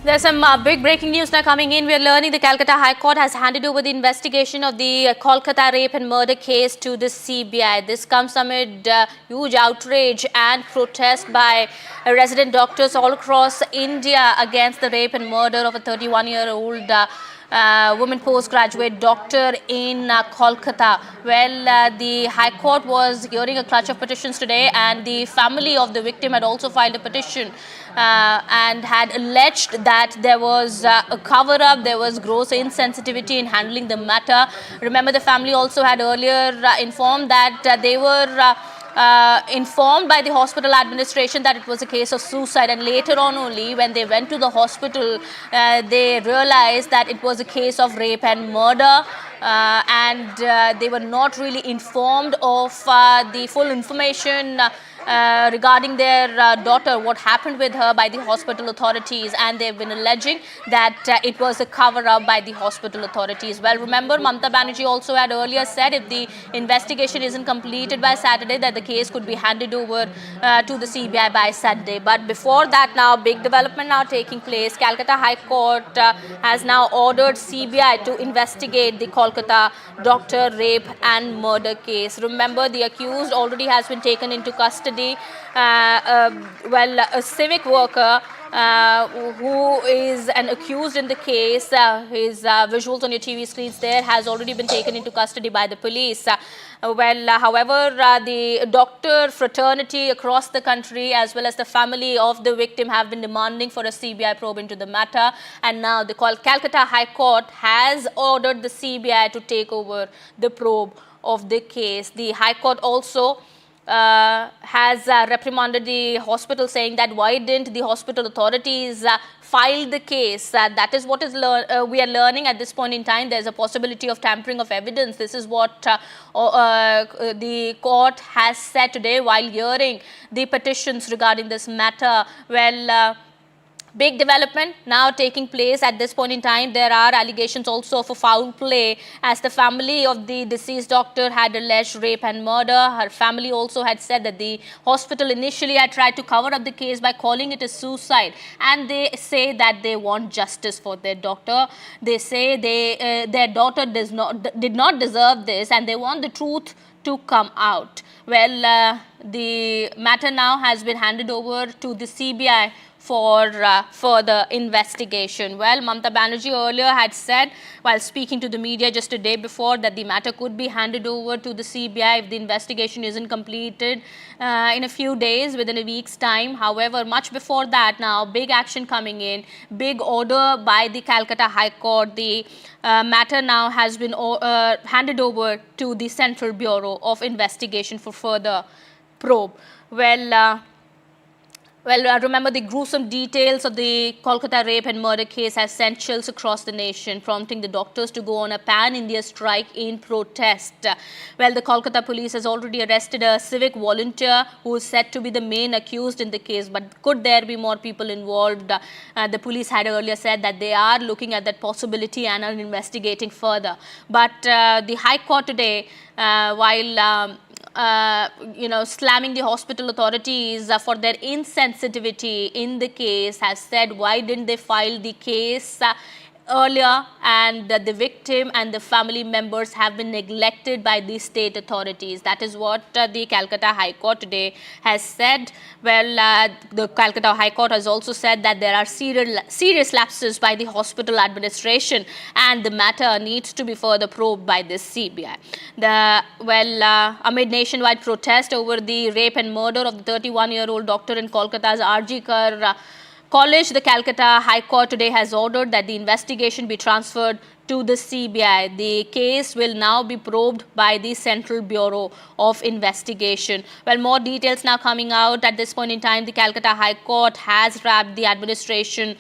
There's some big breaking news now coming in. We are learning the Calcutta High Court has handed over the investigation of the Kolkata rape and murder case to the CBI. This comes amid huge outrage and protest by resident doctors all across India against the rape and murder of a 31-year-old woman postgraduate doctor in Kolkata. Well, the High Court was hearing a clutch of petitions today, and the family of the victim had also filed a petition and had alleged that there was a cover-up, there was gross insensitivity in handling the matter. Remember, the family also had earlier informed that they were informed by the hospital administration that it was a case of suicide, and later on only when they went to the hospital they realized that it was a case of rape and murder, and they were not really informed of the full information regarding their daughter, what happened with her by the hospital authorities, and they've been alleging that it was a cover-up by the hospital authorities. Well, remember, Mamata Banerjee also had earlier said if the investigation isn't completed by Saturday, that the case could be handed over to the CBI by Saturday. But before that, now big development now taking place. Calcutta High Court has now ordered CBI to investigate the Kolkata doctor rape and murder case. Remember, the accused already has been taken into custody. A civic worker who is an accused in the case, his visuals on your TV screens there, has already been taken into custody by the police. However, the doctor fraternity across the country as well as the family of the victim have been demanding for a CBI probe into the matter, and now the Calcutta High Court has ordered the CBI to take over the probe of the case. The High Court also has reprimanded the hospital, saying that why didn't the hospital authorities file the case. That is what is we are learning at this point in time. There's a possibility of tampering of evidence. This is what the court has said today while hearing the petitions regarding this matter. Well, big development now taking place at this point in time. There are allegations also of a foul play, as the family of the deceased doctor had alleged rape and murder. Her family also had said that the hospital initially had tried to cover up the case by calling it a suicide, and they say that they want justice for their daughter. They say their daughter did not deserve this, and they want the truth to come out. Well, the matter now has been handed over to the CBI for further investigation. Well, Mamata Banerjee earlier had said, while speaking to the media just a day before, that the matter could be handed over to the CBI if the investigation isn't completed in a few days, within a week's time. However, much before that, now big action coming in, big order by the Calcutta High Court. The matter now has been handed over to the Central Bureau of Investigation for further probe. Remember, the gruesome details of the Kolkata rape and murder case has sent chills across the nation, prompting the doctors to go on a pan-India strike in protest. Well, the Kolkata police has already arrested a civic volunteer who is said to be the main accused in the case. But could there be more people involved? The police had earlier said that they are looking at that possibility and are investigating further. But the High Court today, while slamming the hospital authorities for their insensitivity in the case, has said why didn't they file the case earlier, and the victim and the family members have been neglected by the state authorities. That is what the Calcutta High Court today has said. Well, the Calcutta High Court has also said that there are serious lapses by the hospital administration, and the matter needs to be further probed by the CBI. Amid nationwide protest over the rape and murder of the 31-year-old doctor in Kolkata's RG Kar College, the Calcutta High Court today has ordered that the investigation be transferred to the CBI. The case will now be probed by the Central Bureau of Investigation. Well, more details now coming out. At this point in time, the Calcutta High Court has wrapped the administration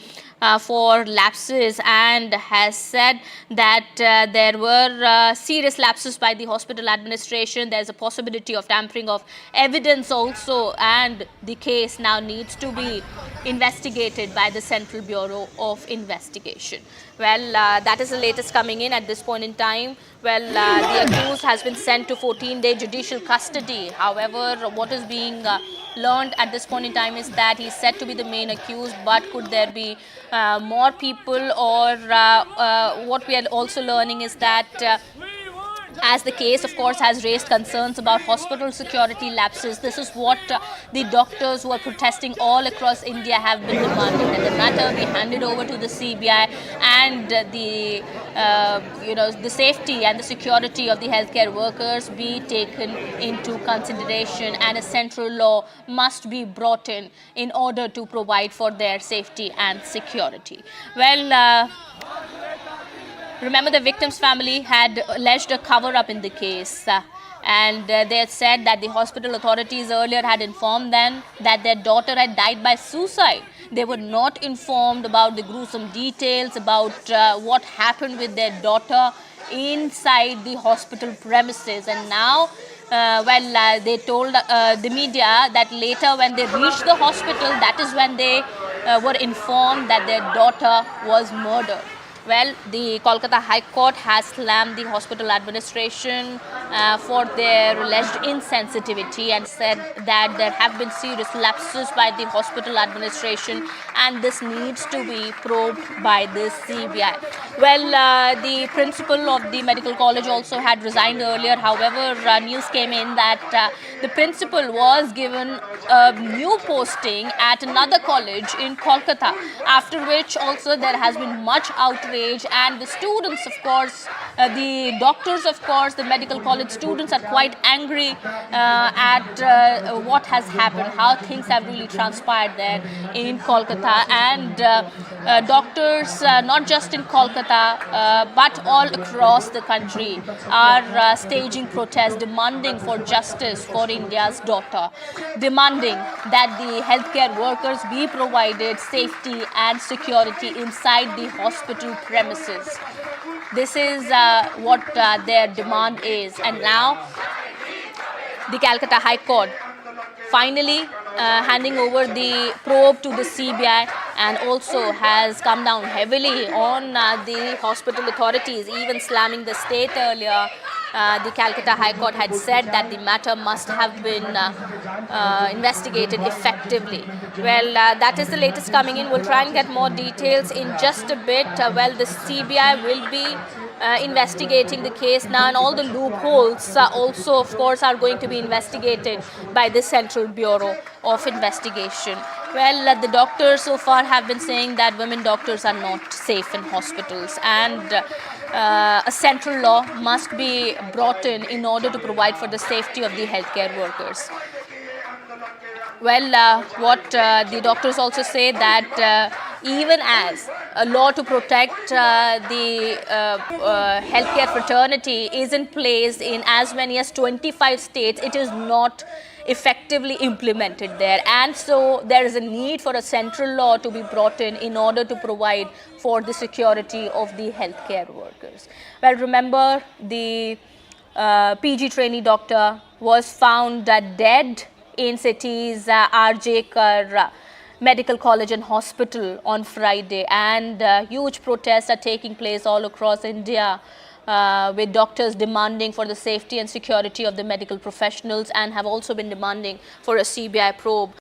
for lapses and has said that there were serious lapses by the hospital administration. There's a possibility of tampering of evidence also, and the case now needs to be investigated by the Central Bureau of Investigation. Well, that is the latest. latest coming in at this point in time. Well, the accused has been sent to 14-day judicial custody. However, what is being learned at this point in time is that he's said to be the main accused, but could there be more people, or what we are also learning is that as the case, of course, has raised concerns about hospital security lapses. This is what the doctors who are protesting all across India have been demanding, that the matter be handed over to the CBI, and the safety and the security of the healthcare workers be taken into consideration, and a central law must be brought in order to provide for their safety and security. Well, remember, the victim's family had alleged a cover-up in the case, and they had said that the hospital authorities earlier had informed them that their daughter had died by suicide. They were not informed about the gruesome details about what happened with their daughter inside the hospital premises. And now, they told the media that later when they reached the hospital, that is when they were informed that their daughter was murdered. Well, the Kolkata High Court has slammed the hospital administration for their alleged insensitivity and said that there have been serious lapses by the hospital administration, and this needs to be probed by the CBI. Well, the principal of the medical college also had resigned earlier. However, news came in that the principal was given a new posting at another college in Kolkata, after which also there has been much outrage, and the students, of course, the doctors, of course, the medical college students are quite angry at what has happened, how things have really transpired there in Kolkata. And doctors, not just in Kolkata, but all across the country, are staging protests demanding for justice for India's daughter, demanding that the healthcare workers be provided safety and security inside the hospital premises. This is what their demand is. And now the Calcutta High Court finally handing over the probe to the CBI, and also has come down heavily on the hospital authorities, even slamming the state earlier. The Calcutta High Court had said that the matter must have been investigated effectively. Well, that is the latest coming in. We'll try and get more details in just a bit. Well, the CBI will be investigating the case now, and all the loopholes also, of course, are going to be investigated by the Central Bureau of Investigation. Well, the doctors so far have been saying that women doctors are not safe in hospitals, and a central law must be brought in order to provide for the safety of the healthcare workers. Well, what the doctors also say that even as a law to protect the healthcare fraternity is in place in as many as 25 states, it is not effectively implemented there, and so there is a need for a central law to be brought in order to provide for the security of the healthcare workers. Well, remember, the PG trainee doctor was found dead in city's RJ Kar Medical College and Hospital on Friday, and huge protests are taking place all across India, with doctors demanding for the safety and security of the medical professionals, and have also been demanding for a CBI probe.